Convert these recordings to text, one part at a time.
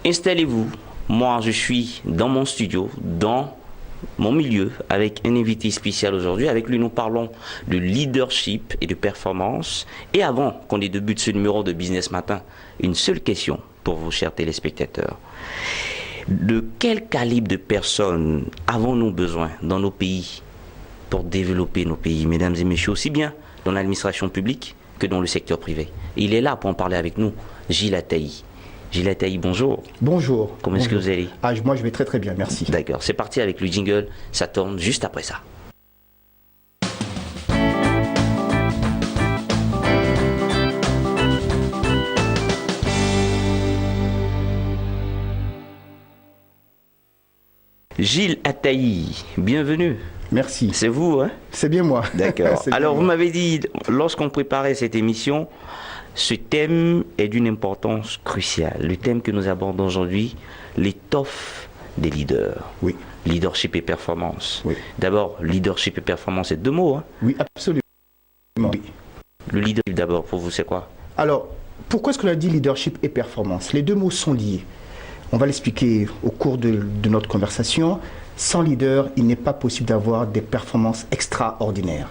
Installez-vous. Moi, je suis dans mon studio, dans mon milieu, avec un invité spécial aujourd'hui. Avec lui, nous parlons de leadership et de performance. Et avant qu'on ait débute ce numéro de Business Matin, une seule question pour vous, chers téléspectateurs. De quel calibre de personnes avons-nous besoin dans nos pays pour développer nos pays, mesdames et messieurs, aussi bien dans l'administration publique que dans le secteur privé? Il est là pour en parler avec nous, Gilles Attaï. Gilles Attaï, bonjour. Bonjour. Comment est-ce que vous allez? Moi, je vais très très bien, merci. D'accord, c'est parti avec le jingle, ça tourne juste après ça. Gilles Attaï, bienvenue. Merci. C'est vous, hein? C'est bien moi. D'accord. Alors, vous m'avez dit, lorsqu'on préparait cette émission, ce thème est d'une importance cruciale. Le thème que nous abordons aujourd'hui, l'étoffe des leaders. Oui. Leadership et performance. Oui. D'abord, leadership et performance, c'est deux mots, hein? Oui, absolument. Oui. Le leadership, d'abord, pour vous, c'est quoi? Alors, pourquoi est-ce qu'on a dit leadership et performance? Les deux mots sont liés. On va l'expliquer au cours de notre conversation. Sans leader, il n'est pas possible d'avoir des performances extraordinaires.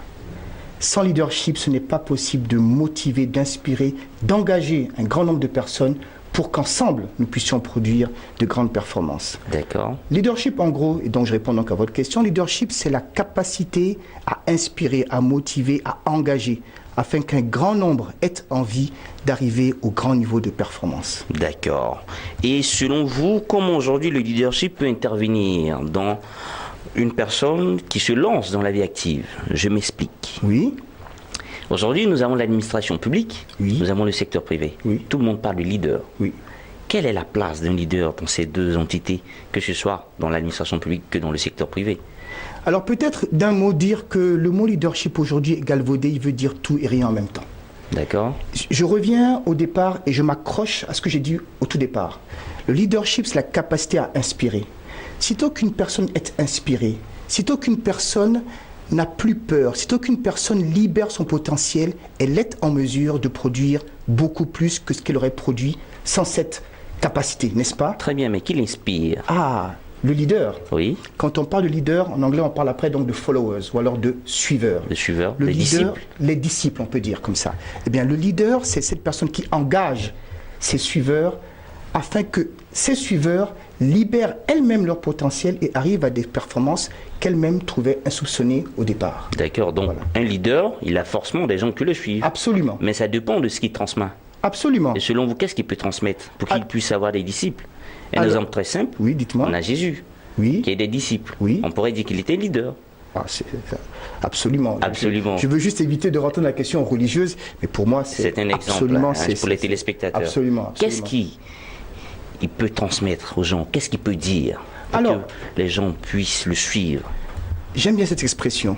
Sans leadership, ce n'est pas possible de motiver, d'inspirer, d'engager un grand nombre de personnes pour qu'ensemble, nous puissions produire de grandes performances. D'accord. Leadership, en gros, et donc je réponds donc à votre question, leadership, c'est la capacité à inspirer, à motiver, à engager, afin qu'un grand nombre ait envie d'arriver au grand niveau de performance. D'accord. Et selon vous, comment aujourd'hui le leadership peut intervenir dans une personne qui se lance dans la vie active? Je m'explique. Oui. Aujourd'hui, nous avons l'administration publique, Oui. nous avons le secteur privé. Oui. Tout le monde parle de leader. Oui. Quelle est la place d'un leader dans ces deux entités, que ce soit dans l'administration publique que dans le secteur privé? Alors peut-être d'un mot dire que le mot leadership aujourd'hui est galvaudé, il veut dire tout et rien en même temps. D'accord. Je reviens au départ et je m'accroche à ce que j'ai dit au tout départ. Le leadership, c'est la capacité à inspirer. Sitôt qu'une personne est inspirée, sitôt qu'une personne n'a plus peur, sitôt qu'une personne libère son potentiel, elle est en mesure de produire beaucoup plus que ce qu'elle aurait produit sans cette capacité, n'est-ce pas? Très bien, mais qui l'inspire? Ah, le leader. Oui. Quand on parle de leader, en anglais, on parle après donc de followers ou alors de suiveurs. Les suiveurs, Le les leader, disciples. les disciples, on peut dire comme ça. Eh bien, le leader, c'est cette personne qui engage ses suiveurs afin que ces suiveurs libèrent elles-mêmes leur potentiel et arrivent à des performances qu'elles-mêmes trouvaient insoupçonnées au départ. D'accord, donc Voilà. un leader, il a forcément des gens qui le suivent. Absolument. Mais ça dépend de ce qu'il transmet. Absolument. Et selon vous, qu'est-ce qu'il peut transmettre pour qu'il puisse avoir des disciples? Un Alors, exemple très simple, Oui, dites-moi. on a Jésus, Oui. qui est des disciples. Oui. On pourrait dire qu'il était leader. Absolument. Absolument. Je veux juste éviter de rentrer dans la question religieuse, mais pour moi, C'est un exemple absolument, hein, pour les téléspectateurs. Absolument. Qu'est-ce qu'il peut transmettre aux gens? Qu'est-ce qu'il peut dire pour Alors, que les gens puissent le suivre? J'aime bien cette expression.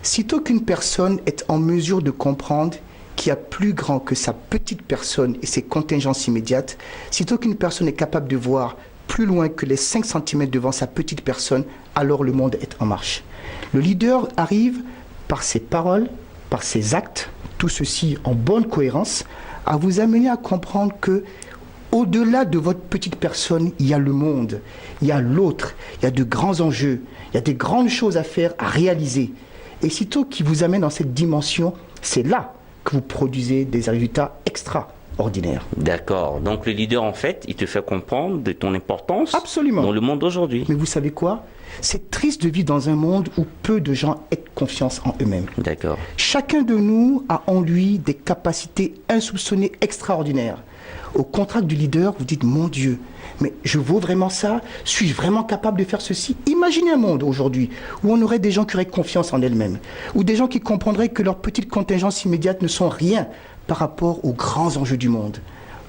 Sitôt qu'une personne est en mesure de comprendre qu'il y a plus grand que sa petite personne et ses contingences immédiates, sitôt qu'une personne est capable de voir plus loin que les 5 cm devant sa petite personne, alors le monde est en marche. Le leader arrive par ses paroles, par ses actes, tout ceci en bonne cohérence, à vous amener à comprendre que au-delà de votre petite personne, il y a le monde, il y a l'autre, il y a de grands enjeux, il y a des grandes choses à faire, à réaliser. Et sitôt qu'il vous amène dans cette dimension, c'est là que vous produisez des résultats extraordinaires. D'accord. Donc le leader, en fait, il te fait comprendre de ton importance Absolument. dans le monde d'aujourd'hui. Mais vous savez quoi? C'est triste de vivre dans un monde où peu de gens aient confiance en eux-mêmes. D'accord. Chacun de nous a en lui des capacités insoupçonnées extraordinaires. Au contact du leader, vous dites, mon Dieu, mais je vaux vraiment ça? Suis-je vraiment capable de faire ceci? Imaginez un monde aujourd'hui où on aurait des gens qui auraient confiance en elles-mêmes, ou des gens qui comprendraient que leurs petites contingences immédiates ne sont rien par rapport aux grands enjeux du monde.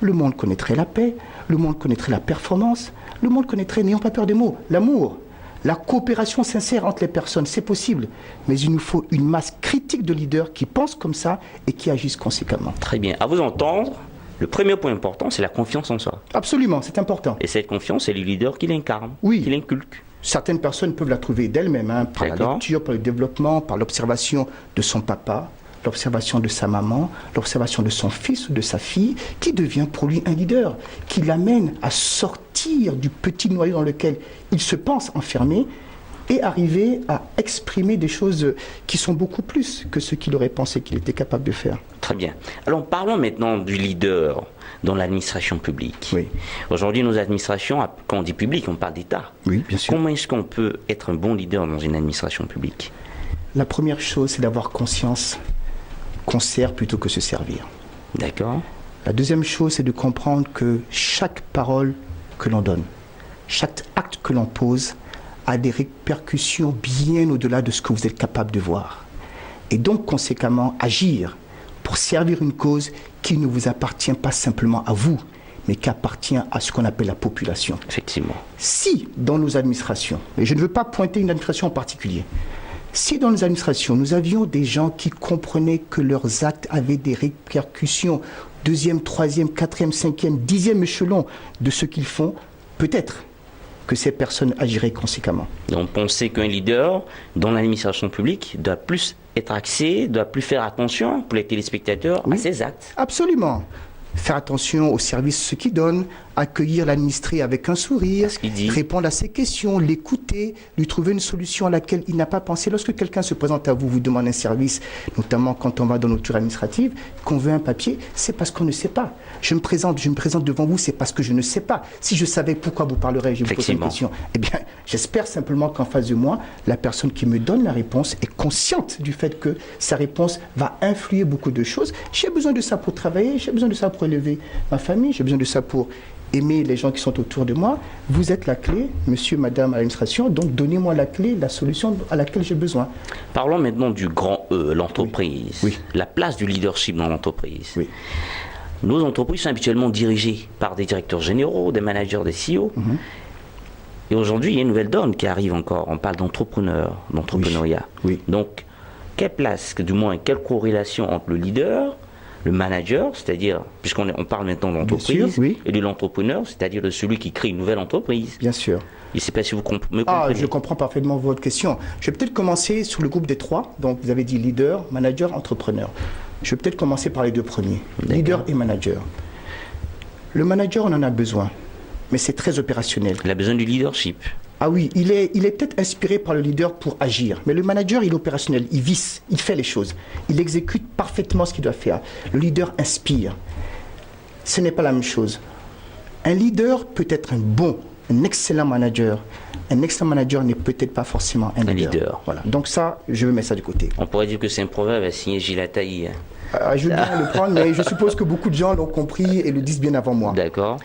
Le monde connaîtrait la paix, le monde connaîtrait la performance, le monde connaîtrait, n'ayons pas peur des mots, l'amour. La coopération sincère entre les personnes, c'est possible, mais il nous faut une masse critique de leaders qui pensent comme ça et qui agissent conséquemment. Très bien. À vous entendre, le premier point important, c'est la confiance en soi. Absolument, c'est important. Et cette confiance, c'est le leader qui l'incarne, Oui. qui l'inculque. Certaines personnes peuvent la trouver d'elles-mêmes, par la lecture, par le développement, par l'observation de son papa, l'observation de sa maman, l'observation de son fils ou de sa fille, qui devient pour lui un leader, qui l'amène à sortir sortir du petit noyau dans lequel il se pense enfermé et arriver à exprimer des choses qui sont beaucoup plus que ce qu'il aurait pensé qu'il était capable de faire. Très bien. Alors parlons maintenant du leader dans l'administration publique. Oui. Aujourd'hui, nos administrations, quand on dit public, on parle d'État. Oui, bien sûr. Comment est-ce qu'on peut être un bon leader dans une administration publique? La première chose, c'est d'avoir conscience qu'on sert plutôt que se servir. D'accord. La deuxième chose, c'est de comprendre que chaque parole que l'on donne, chaque acte que l'on pose a des répercussions bien au-delà de ce que vous êtes capable de voir. Et donc, conséquemment, agir pour servir une cause qui ne vous appartient pas simplement à vous, mais qui appartient à ce qu'on appelle la population. Effectivement. Si, dans nos administrations, et je ne veux pas pointer une administration en particulier, si dans nos administrations, nous avions des gens qui comprenaient que leurs actes avaient des répercussions, deuxième, troisième, quatrième, cinquième, dixième échelon de ce qu'ils font, peut-être que ces personnes agiraient conséquemment. Donc penser qu'un leader dans l'administration publique doit plus être axé, doit plus faire attention pour les téléspectateurs à ses actes. Absolument. Faire attention au service ce qu'il donne, accueillir l'administré avec un sourire, répondre à ses questions, l'écouter, lui trouver une solution à laquelle il n'a pas pensé. Lorsque quelqu'un se présente à vous, vous demande un service, notamment quand on va dans nos tours administratives, qu'on veut un papier, c'est parce qu'on ne sait pas. Je me présente devant vous, c'est parce que je ne sais pas. Si je savais pourquoi vous parlerez, je vous pose une question. Eh bien, j'espère simplement qu'en face de moi, la personne qui me donne la réponse est consciente du fait que sa réponse va influer beaucoup de choses. J'ai besoin de ça pour travailler, j'ai besoin de ça pour élever ma famille, j'ai besoin de ça pour aimer les gens qui sont autour de moi. Vous êtes la clé, monsieur, madame à l'administration, donc donnez-moi la clé, la solution à laquelle j'ai besoin. Parlons maintenant du grand E, l'entreprise. Oui. La place du leadership dans l'entreprise. Oui. Nos entreprises sont habituellement dirigées par des directeurs généraux, des managers, des CEO. Et aujourd'hui, il y a une nouvelle donne qui arrive encore. On parle d'entrepreneurs, d'entrepreneuriat. Oui. Donc, quelle place, du moins, quelle corrélation entre le leader, le manager, c'est-à-dire, puisqu'on parle maintenant d'entreprise, et de l'entrepreneur, c'est-à-dire de celui qui crée une nouvelle entreprise. Bien sûr. Je ne sais pas si vous me comprenez. Je comprends parfaitement votre question. Je vais peut-être commencer sur le groupe des trois. Donc, vous avez dit leader, manager, entrepreneur. Je vais peut-être commencer par les deux premiers, leader et manager. Le manager, on en a besoin, mais c'est très opérationnel. Il a besoin du leadership. Ah oui, il est peut-être inspiré par le leader pour agir, mais le manager, il est opérationnel, il visse, il fait les choses, il exécute parfaitement ce qu'il doit faire. Le leader inspire. Ce n'est pas la même chose. Un leader peut être un excellent manager. Un excellent manager n'est peut-être pas forcément un leader. Voilà. Donc ça, je vais mettre ça de côté. On pourrait dire que c'est un proverbe à signer Gilles Attali. Je veux bien le prendre, mais je suppose que beaucoup de gens l'ont compris et le disent bien avant moi. D'accord.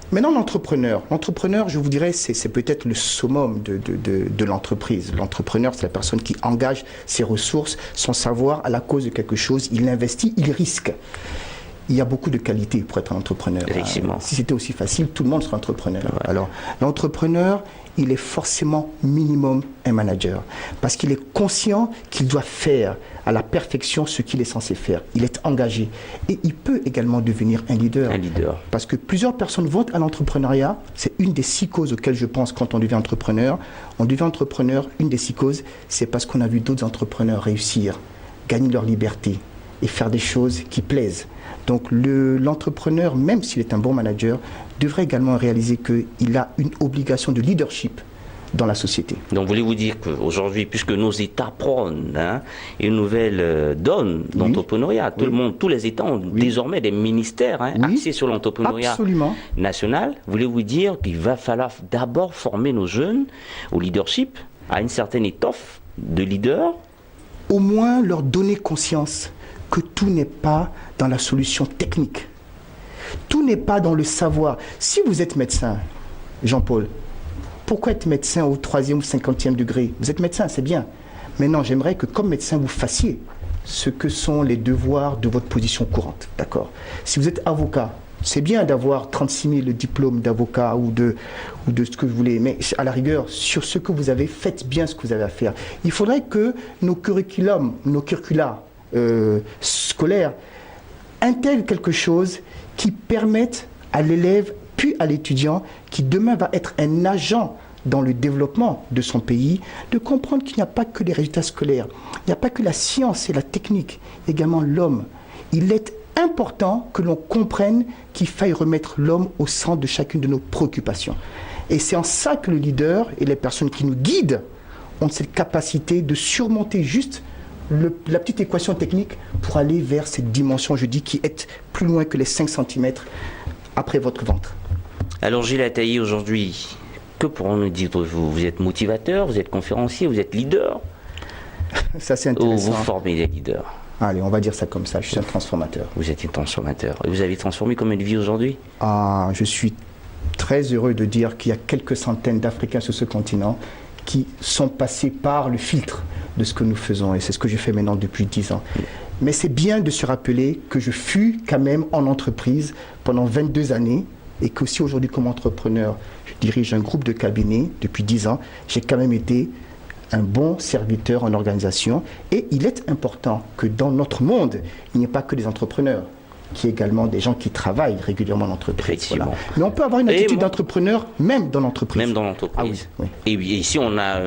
Maintenant, l'entrepreneur, je vous dirais, c'est peut-être le summum de l'entreprise. L'entrepreneur, c'est la personne qui engage ses ressources, son savoir à la cause de quelque chose. Il investit, il risque. Il y a beaucoup de qualités pour être un entrepreneur. Effectivement. Si c'était aussi facile, tout le monde serait entrepreneur. Ouais. Alors, l'entrepreneur, il est forcément minimum un manager. Parce qu'il est conscient qu'il doit faire à la perfection ce qu'il est censé faire. Il est engagé. Et il peut également devenir un leader. Un leader. Parce que plusieurs personnes vont à l'entrepreneuriat. C'est une des 6 causes auxquelles je pense quand on devient entrepreneur. On devient entrepreneur, une des 6 causes, c'est parce qu'on a vu d'autres entrepreneurs réussir, gagner leur liberté et faire des choses qui plaisent. Donc l'entrepreneur, même s'il est un bon manager, devrait également réaliser qu'il a une obligation de leadership dans la société. Donc voulez-vous dire qu'aujourd'hui, puisque nos États prônent une nouvelle donne d'entrepreneuriat, tout le monde, tous les États ont désormais des ministères axés sur l'entrepreneuriat national, voulez-vous dire qu'il va falloir d'abord former nos jeunes au leadership, à une certaine étoffe de leader? Au moins leur donner conscience que tout n'est pas dans la solution technique. Tout n'est pas dans le savoir. Si vous êtes médecin, Jean-Paul, pourquoi être médecin au 3e ou 50e degré? Vous êtes médecin, c'est bien. Mais non, j'aimerais que comme médecin, vous fassiez ce que sont les devoirs de votre position courante. D'accord? Si vous êtes avocat, c'est bien d'avoir 36 000 diplômes d'avocat ou de ce que vous voulez, mais à la rigueur, sur ce que vous avez, faites bien ce que vous avez à faire. Il faudrait que nos curricula scolaires intègrent quelque chose qui permette à l'élève puis à l'étudiant qui demain va être un agent dans le développement de son pays, de comprendre qu'il n'y a pas que les résultats scolaires, il n'y a pas que la science et la technique, également l'homme. Il est important que l'on comprenne qu'il faille remettre l'homme au centre de chacune de nos préoccupations. Et c'est en ça que le leader et les personnes qui nous guident ont cette capacité de surmonter juste la petite équation technique pour aller vers cette dimension, je dis, qui est plus loin que les 5 cm après votre ventre. Alors Gilles Attaï, aujourd'hui, que pourrons-nous dire de vous? Vous êtes motivateur, vous êtes conférencier, vous êtes leader? Ça, c'est intéressant. Ou vous formez des leaders? Allez, on va dire ça comme ça, je suis un transformateur. Vous êtes un transformateur. Et vous avez transformé combien de vies aujourd'hui? Je suis très heureux de dire qu'il y a quelques centaines d'Africains sur ce continent qui sont passés par le filtre de ce que nous faisons. Et c'est ce que je fais maintenant depuis 10 ans. Mais c'est bien de se rappeler que je fus quand même en entreprise pendant 22 années et qu'aussi aujourd'hui comme entrepreneur, je dirige un groupe de cabinets depuis 10 ans. J'ai quand même été un bon serviteur en organisation. Et il est important que dans notre monde, il n'y ait pas que des entrepreneurs, qu'il y ait également des gens qui travaillent régulièrement en entreprise. Voilà. Mais on peut avoir une attitude d'entrepreneur même dans l'entreprise. Même dans l'entreprise. Ah oui, oui. Et ici, on a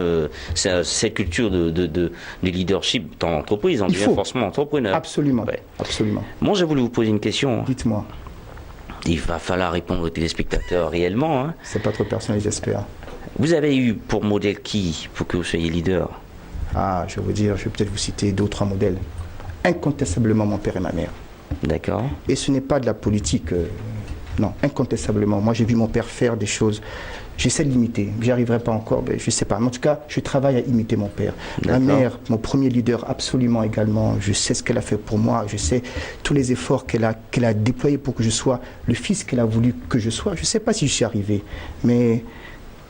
cette culture de leadership dans l'entreprise. On devient forcément entrepreneur. Absolument. Ouais. Absolument. Moi, je voulais vous poser une question. Dites-moi. Il va falloir répondre aux téléspectateurs réellement. Hein. C'est pas trop personnel, j'espère. Vous avez eu pour modèle qui pour que vous soyez leader? Je vais vous dire, je vais peut-être vous citer 2 ou 3 modèles. Incontestablement, mon père et ma mère. D'accord. Et ce n'est pas de la politique, non, incontestablement. Moi, j'ai vu mon père faire des choses. J'essaie de l'imiter. J'y arriverai pas encore, mais je ne sais pas. Mais en tout cas, je travaille à imiter mon père. Ma mère, mon premier leader, absolument également. Je sais ce qu'elle a fait pour moi. Je sais tous les efforts qu'elle a déployés pour que je sois le fils qu'elle a voulu que je sois. Je ne sais pas si je suis arrivé, mais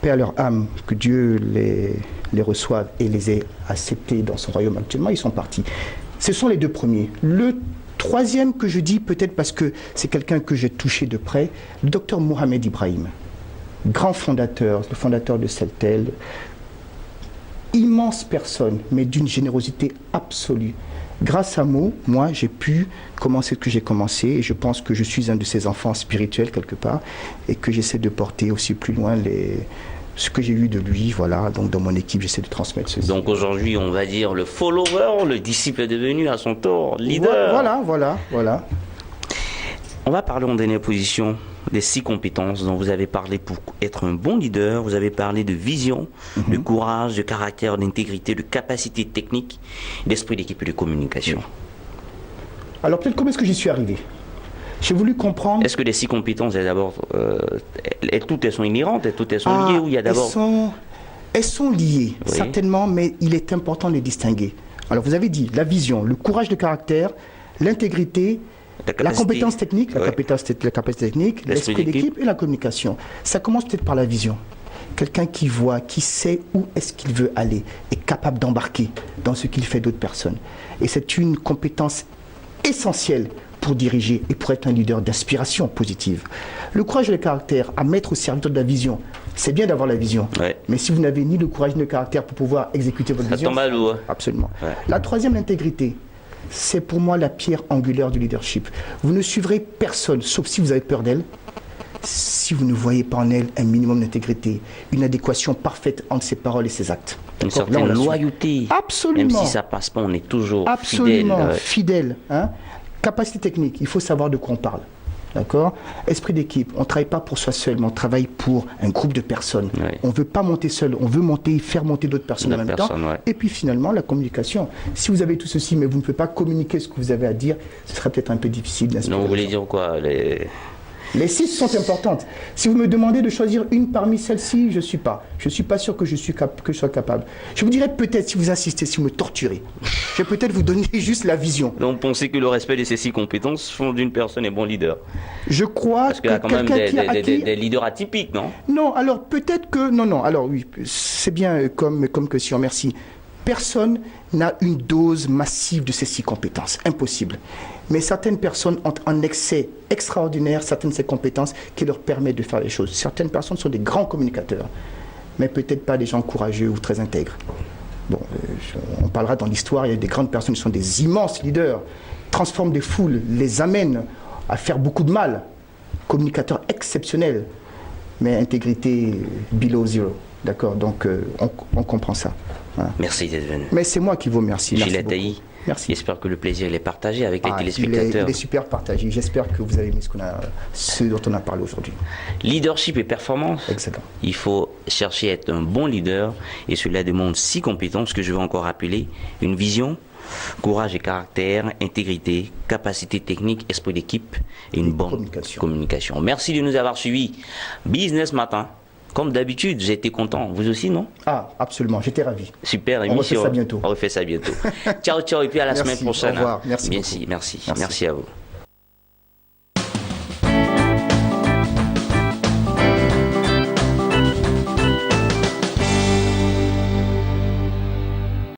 paix à leur âme, que Dieu les reçoive et les ait acceptés dans son royaume actuellement. Ils sont partis. Ce sont les 2 premiers. Le troisième que je dis, peut-être parce que c'est quelqu'un que j'ai touché de près, le docteur Mohamed Ibrahim, grand fondateur, le fondateur de Celtel, immense personne, mais d'une générosité absolue. Grâce à moi, j'ai pu commencer ce que j'ai commencé et je pense que je suis un de ces enfants spirituels quelque part et que j'essaie de porter aussi plus loin ce que j'ai eu de lui, voilà. Donc dans mon équipe, j'essaie de transmettre ceci. Donc aujourd'hui, on va dire le follower, le disciple est devenu à son tour leader. Voilà. On va parler en dernière position des 6 compétences dont vous avez parlé pour être un bon leader. Vous avez parlé de vision, de courage, de caractère, d'intégrité, de capacité technique, d'esprit d'équipe et de communication. Alors peut-être comment est-ce que j'y suis arrivé? J'ai voulu comprendre... Est-ce que les 6 compétences, d'abord, toutes elles sont inhérentes, toutes elles sont liées, ou il y a d'abord... Elles sont liées, oui, certainement, mais il est important de les distinguer. Alors vous avez dit la vision, le courage de caractère, l'intégrité, la compétence technique, la capacité technique, l'esprit d'équipe et la communication. Ça commence peut-être par la vision. Quelqu'un qui voit, qui sait où est-ce qu'il veut aller, est capable d'embarquer dans ce qu'il fait d'autres personnes. Et c'est une compétence essentielle pour diriger et pour être un leader d'inspiration positive. Le courage et le caractère à mettre au service de la vision, c'est bien d'avoir la vision, mais si vous n'avez ni le courage ni le caractère pour pouvoir exécuter votre vision, ça tombe à l'eau. Absolument. La troisième, l'intégrité. C'est pour moi la pierre angulaire du leadership. Vous ne suivrez personne, sauf si vous avez peur d'elle, si vous ne voyez pas en elle un minimum d'intégrité, une adéquation parfaite entre ses paroles et ses actes. Une certaine loyauté. Absolument. Même si ça passe pas, on est toujours fidèle. Hein. Capacité technique, il faut savoir de quoi on parle. D'accord? Esprit d'équipe, on ne travaille pas pour soi seul, mais on travaille pour un groupe de personnes. On ne veut pas monter seul, on veut faire monter d'autres personnes en même temps. Et puis finalement, la communication. Si vous avez tout ceci, mais vous ne pouvez pas communiquer ce que vous avez à dire, ce serait peut-être un peu difficile d'inspirer. Non, vous voulez dire quoi? Les 6 sont importantes. Si vous me demandez de choisir une parmi celles-ci, je ne suis pas. Je ne suis pas sûr que je sois capable. Je vous dirais peut-être, si vous insistez, si vous me torturez, je vais peut-être vous donner juste la vision. Donc, pensez que le respect de ces 6 compétences font d'une personne un bon leader? Je crois parce qu'il y a quand même des leaders atypiques, non? Non, alors peut-être que... Non, alors oui, c'est bien comme question, merci. Personne n'a une dose massive de ces 6 compétences. Impossible. Mais certaines personnes ont un excès extraordinaire, certaines de ces compétences qui leur permettent de faire les choses. Certaines personnes sont des grands communicateurs, mais peut-être pas des gens courageux ou très intègres. Bon, on parlera dans l'histoire, il y a des grandes personnes qui sont des immenses leaders, transforment des foules, les amènent à faire beaucoup de mal. Communicateurs exceptionnels, mais intégrité below zero. D'accord, donc on comprend ça. Voilà. Merci d'être venu. Mais c'est moi qui vous remercie. Gilles Attaï, Merci. J'espère que le plaisir il est partagé avec les Il téléspectateurs. est super partagé. J'espère que vous avez aimé ce dont on a parlé aujourd'hui. Leadership et performance. Exactement. Il faut chercher à être un bon leader et cela demande 6 compétences que je vais encore rappeler. Une vision, courage et caractère, intégrité, capacité technique, esprit d'équipe et une bonne communication. Merci de nous avoir suivis. Business Matin. Comme d'habitude, j'ai été content. Vous aussi, non? Ah, absolument. J'étais ravi. Super émission. On refait ça bientôt. On refait ça bientôt. Ciao, ciao. Et puis à la semaine prochaine. Au revoir. Merci. Merci à vous.